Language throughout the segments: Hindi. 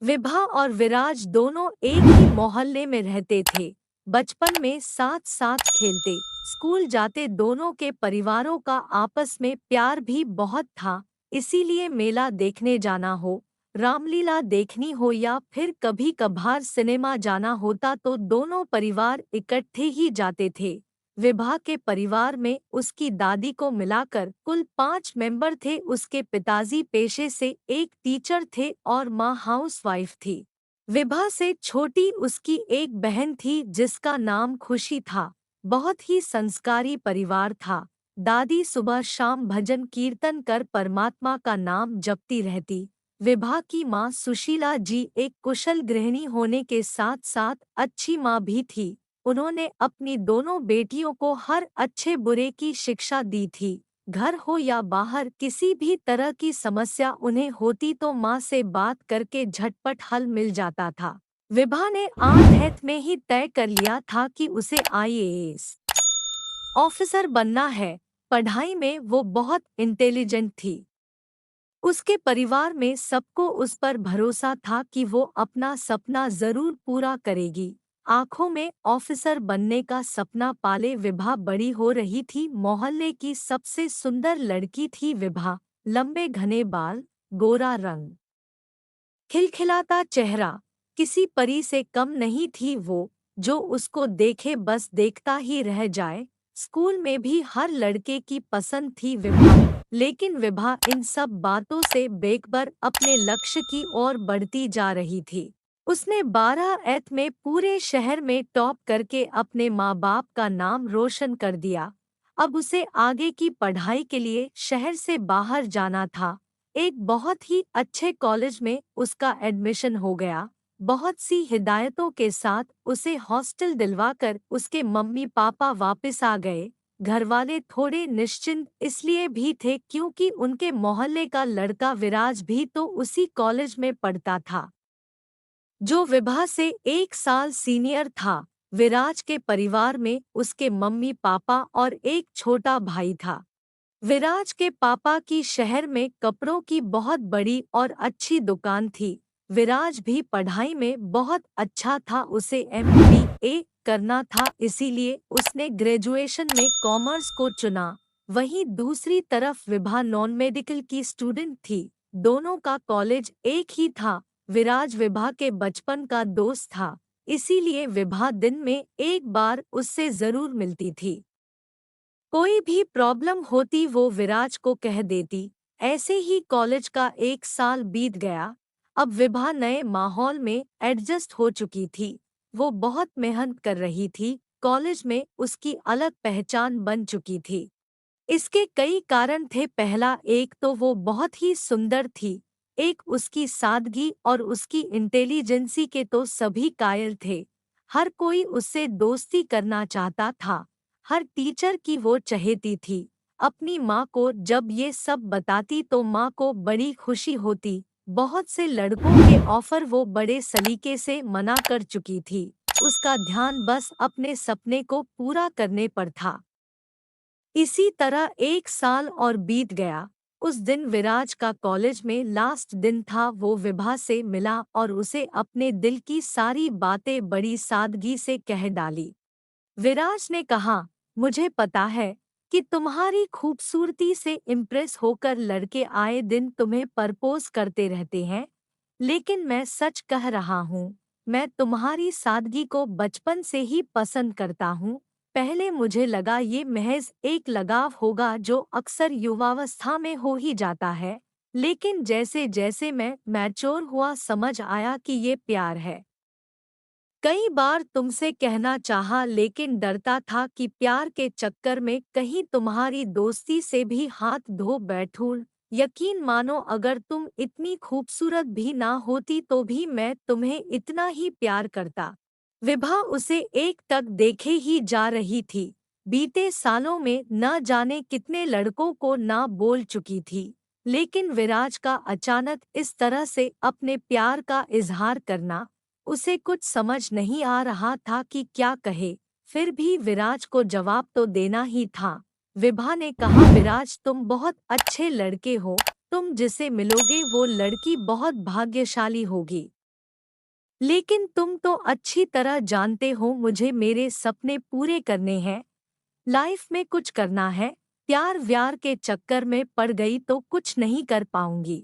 विभा और विराज दोनों एक ही मोहल्ले में रहते थे। बचपन में साथ साथ खेलते, स्कूल जाते। दोनों के परिवारों का आपस में प्यार भी बहुत था। इसीलिए मेला देखने जाना हो, रामलीला देखनी हो या फिर कभी कभार सिनेमा जाना होता तो दोनों परिवार इकट्ठे ही जाते थे। विभा के परिवार में उसकी दादी को मिलाकर कुल 5 मेंबर थे। उसके पिताजी पेशे से एक टीचर थे और माँ हाउसवाइफ थी। विभा से छोटी उसकी एक बहन थी जिसका नाम खुशी था। बहुत ही संस्कारी परिवार था। दादी सुबह शाम भजन कीर्तन कर परमात्मा का नाम जपती रहती। विभा की माँ सुशीला जी एक कुशल गृहिणी होने के साथ साथ अच्छी माँ भी थी। उन्होंने अपनी दोनों बेटियों को हर अच्छे बुरे की शिक्षा दी थी। घर हो या बाहर किसी भी तरह की समस्या उन्हें होती तो माँ से बात करके झटपट हल मिल जाता था। विभा ने 8th में ही तय कर लिया था कि उसे आईएएस ऑफिसर बनना है। पढ़ाई में वो बहुत इंटेलिजेंट थी। उसके परिवार में सबको उस पर भरोसा था कि वो अपना सपना जरूर पूरा करेगी। आंखों में ऑफिसर बनने का सपना पाले विभा बड़ी हो रही थी। मोहल्ले की सबसे सुंदर लड़की थी विभा। लंबे घने बाल, गोरा रंग, खिलखिलाता चेहरा, किसी परी से कम नहीं थी वो। जो उसको देखे बस देखता ही रह जाए। स्कूल में भी हर लड़के की पसंद थी विभा। लेकिन विभा इन सब बातों से बेखबर अपने लक्ष्य की ओर बढ़ती जा रही थी। उसने 12th में पूरे शहर में टॉप करके अपने माँ बाप का नाम रोशन कर दिया। अब उसे आगे की पढ़ाई के लिए शहर से बाहर जाना था। एक बहुत ही अच्छे कॉलेज में उसका एडमिशन हो गया। बहुत सी हिदायतों के साथ उसे हॉस्टल दिलवाकर उसके मम्मी पापा वापस आ गए। घरवाले थोड़े निश्चिंत इसलिए भी थे क्योंकि उनके मोहल्ले का लड़का विराज भी तो उसी कॉलेज में पढ़ता था, जो विभा से 1 साल सीनियर था। विराज के परिवार में उसके मम्मी पापा और एक छोटा भाई था। विराज के पापा की शहर में कपड़ों की बहुत बड़ी और अच्छी दुकान थी। विराज भी पढ़ाई में बहुत अच्छा था। उसे MBA करना था, इसीलिए उसने ग्रेजुएशन में कॉमर्स को चुना। वहीं दूसरी तरफ विभा नॉन मेडिकल की स्टूडेंट थी। दोनों का कॉलेज एक ही था। विराज विभा के बचपन का दोस्त था, इसीलिए विभा दिन में एक बार उससे जरूर मिलती थी। कोई भी प्रॉब्लम होती वो विराज को कह देती। ऐसे ही कॉलेज का 1 साल बीत गया। अब विभा नए माहौल में एडजस्ट हो चुकी थी। वो बहुत मेहनत कर रही थी। कॉलेज में उसकी अलग पहचान बन चुकी थी। इसके कई कारण थे। पहला, एक तो वो बहुत ही सुंदर थी। एक उसकी सादगी और उसकी इंटेलिजेंसी के तो सभी कायल थे। हर कोई उससे दोस्ती करना चाहता था। हर टीचर की वो चहेती थी। अपनी माँ को जब ये सब बताती तो माँ को बड़ी खुशी होती। बहुत से लड़कों के ऑफर वो बड़े सलीके से मना कर चुकी थी। उसका ध्यान बस अपने सपने को पूरा करने पर था। इसी तरह 1 साल और बीत गया। उस दिन विराज का कॉलेज में लास्ट दिन था। वो विभा से मिला और उसे अपने दिल की सारी बातें बड़ी सादगी से कह डाली। विराज ने कहा, मुझे पता है कि तुम्हारी खूबसूरती से इम्प्रेस होकर लड़के आए दिन तुम्हें प्रपोज करते रहते हैं, लेकिन मैं सच कह रहा हूँ, मैं तुम्हारी सादगी को बचपन से ही पसंद करता हूँ। पहले मुझे लगा ये महज एक लगाव होगा जो अक्सर युवावस्था में हो ही जाता है, लेकिन जैसे जैसे मैं मैच्योर हुआ समझ आया कि ये प्यार है। कई बार तुमसे कहना चाहा लेकिन डरता था कि प्यार के चक्कर में कहीं तुम्हारी दोस्ती से भी हाथ धो बैठूं। यकीन मानो, अगर तुम इतनी खूबसूरत भी ना होती तो भी मैं तुम्हें इतना ही प्यार करता। विभा उसे एक टक देखे ही जा रही थी। बीते सालों में न जाने कितने लड़कों को ना बोल चुकी थी, लेकिन विराज का अचानक इस तरह से अपने प्यार का इजहार करना, उसे कुछ समझ नहीं आ रहा था कि क्या कहे। फिर भी विराज को जवाब तो देना ही था। विभा ने कहा, विराज तुम बहुत अच्छे लड़के हो। तुम जिसे मिलोगे वो लड़की बहुत भाग्यशाली होगी। लेकिन तुम तो अच्छी तरह जानते हो मुझे मेरे सपने पूरे करने हैं, लाइफ में कुछ करना है। प्यार व्यार के चक्कर में पड़ गई तो कुछ नहीं कर पाऊंगी।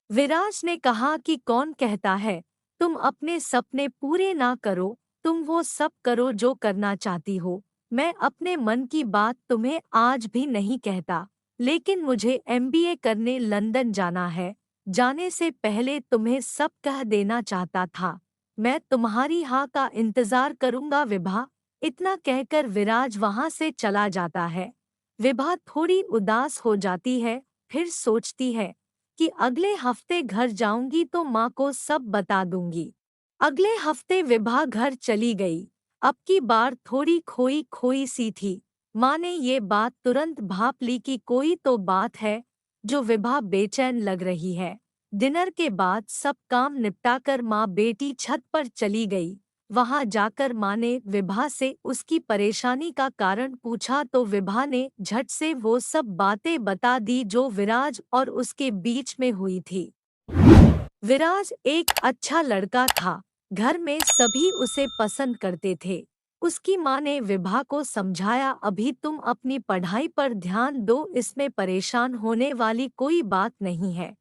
विराज ने कहा कि कौन कहता है तुम अपने सपने पूरे ना करो, तुम वो सब करो जो करना चाहती हो। मैं अपने मन की बात तुम्हें आज भी नहीं कहता, लेकिन मुझे एमबीए करने लंदन जाना है। जाने से पहले तुम्हें सब कह देना चाहता था। मैं तुम्हारी हाँ का इंतजार करूंगा विभा। इतना कहकर विराज वहां से चला जाता है। विभा थोड़ी उदास हो जाती है, फिर सोचती है कि अगले हफ्ते घर जाऊंगी तो माँ को सब बता दूंगी। अगले हफ्ते विभा घर चली गई। अब की बार थोड़ी खोई खोई सी थी। माँ ने ये बात तुरंत भाप ली कि कोई तो बात है जो विभा बेचैन लग रही है। डिनर के बाद सब काम निपटाकर माँ बेटी छत पर चली गई। वहां जाकर माँ ने विभा से उसकी परेशानी का कारण पूछा तो विभा ने झट से वो सब बातें बता दी जो विराज और उसके बीच में हुई थी। विराज एक अच्छा लड़का था। घर में सभी उसे पसंद करते थे। उसकी माँ ने विभा को समझाया, अभी तुम अपनी पढ़ाई पर ध्यान दो, इसमें परेशान होने वाली कोई बात नहीं है।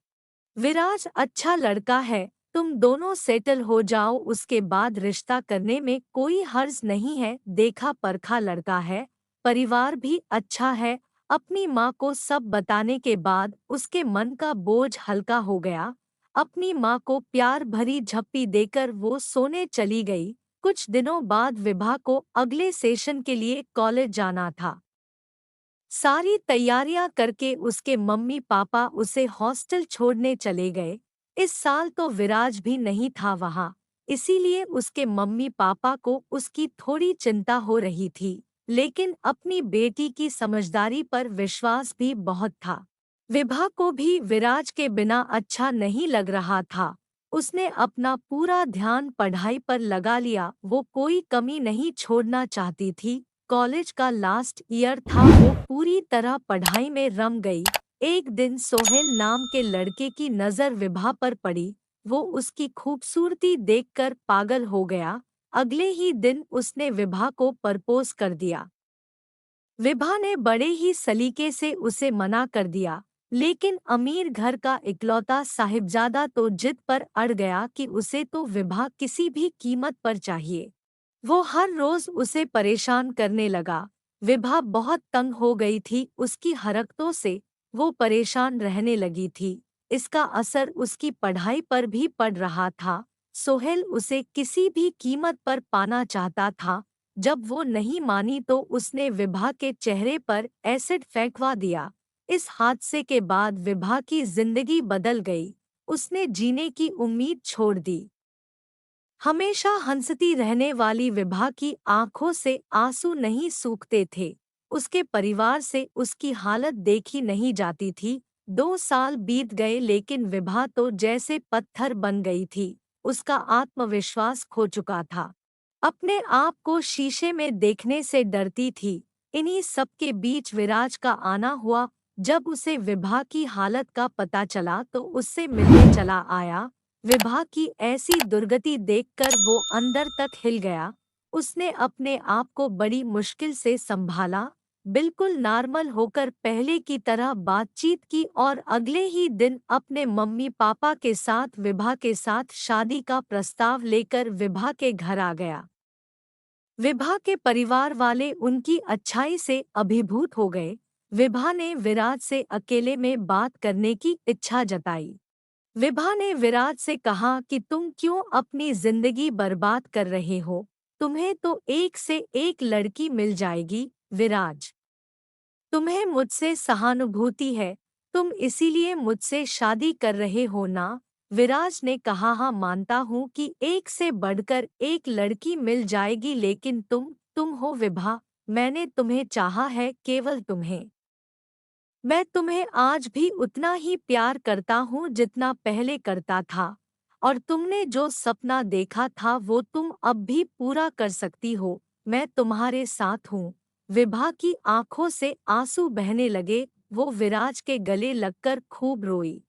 विराज अच्छा लड़का है, तुम दोनों सेटल हो जाओ, उसके बाद रिश्ता करने में कोई हर्ज नहीं है। देखा परखा लड़का है, परिवार भी अच्छा है। अपनी माँ को सब बताने के बाद उसके मन का बोझ हल्का हो गया। अपनी माँ को प्यार भरी झप्पी देकर वो सोने चली गई। कुछ दिनों बाद विभा को अगले सेशन के लिए कॉलेज जाना था। सारी तैयारियां करके उसके मम्मी पापा उसे हॉस्टल छोड़ने चले गए। इस साल तो विराज भी नहीं था वहां, इसीलिए उसके मम्मी पापा को उसकी थोड़ी चिंता हो रही थी, लेकिन अपनी बेटी की समझदारी पर विश्वास भी बहुत था। विभा को भी विराज के बिना अच्छा नहीं लग रहा था। उसने अपना पूरा ध्यान पढ़ाई पर लगा लिया, वो कोई कमी नहीं छोड़ना चाहती थी। कॉलेज का लास्ट ईयर था, वो पूरी तरह पढ़ाई में रम गई। एक दिन सोहेल नाम के लड़के की नज़र विभा पर पड़ी। वो उसकी खूबसूरती देखकर पागल हो गया। अगले ही दिन उसने विभा को प्रपोज कर दिया। विभा ने बड़े ही सलीके से उसे मना कर दिया, लेकिन अमीर घर का इकलौता साहिबजादा तो जिद पर अड़ गया कि उसे तो विभा किसी भी कीमत पर चाहिए। वो हर रोज उसे परेशान करने लगा। विभा बहुत तंग हो गई थी उसकी हरकतों से। वो परेशान रहने लगी थी। इसका असर उसकी पढ़ाई पर भी पड़ रहा था। सोहेल उसे किसी भी कीमत पर पाना चाहता था। जब वो नहीं मानी तो उसने विभा के चेहरे पर एसिड फेंकवा दिया। इस हादसे के बाद विभा की जिंदगी बदल गई। उसने जीने की उम्मीद छोड़ दी। हमेशा हंसती रहने वाली विभा की आंखों से आंसू नहीं सूखते थे। उसके परिवार से उसकी हालत देखी नहीं जाती थी। 2 साल बीत गए, लेकिन विभा तो जैसे पत्थर बन गई थी। उसका आत्मविश्वास खो चुका था। अपने आप को शीशे में देखने से डरती थी। इन्हीं सब के बीच विराज का आना हुआ। जब उसे विभा की हालत का पता चला तो उससे मिलने चला आया। विभा की ऐसी दुर्गति देखकर वो अंदर तक हिल गया। उसने अपने आप को बड़ी मुश्किल से संभाला, बिल्कुल नॉर्मल होकर पहले की तरह बातचीत की और अगले ही दिन अपने मम्मी पापा के साथ विभा के साथ शादी का प्रस्ताव लेकर विभा के घर आ गया। विभा के परिवार वाले उनकी अच्छाई से अभिभूत हो गए। विभा ने विराज से अकेले में बात करने की इच्छा जताई। विभा ने विराज से कहा कि तुम क्यों अपनी जिंदगी बर्बाद कर रहे हो, तुम्हें तो एक से एक लड़की मिल जाएगी। विराज, तुम्हें मुझसे सहानुभूति है, तुम इसीलिए मुझसे शादी कर रहे हो ना? विराज ने कहा, हाँ मानता हूँ कि एक से बढ़कर एक लड़की मिल जाएगी, लेकिन तुम हो विभा। मैंने तुम्हें चाहा है, केवल तुम्हें। मैं तुम्हें आज भी उतना ही प्यार करता हूँ जितना पहले करता था, और तुमने जो सपना देखा था वो तुम अब भी पूरा कर सकती हो। मैं तुम्हारे साथ हूँ। विभा की आंखों से आंसू बहने लगे। वो विराज के गले लगकर खूब रोई।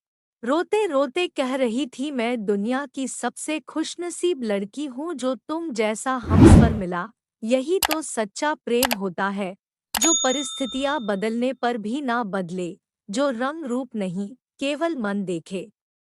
रोते रोते कह रही थी, मैं दुनिया की सबसे खुशनसीब लड़की हूँ जो तुम जैसा हमसफर मिला। यही तो सच्चा प्रेम होता है, जो परिस्थितियाँ बदलने पर भी ना बदले, जो रंग रूप नहीं केवल मन देखे।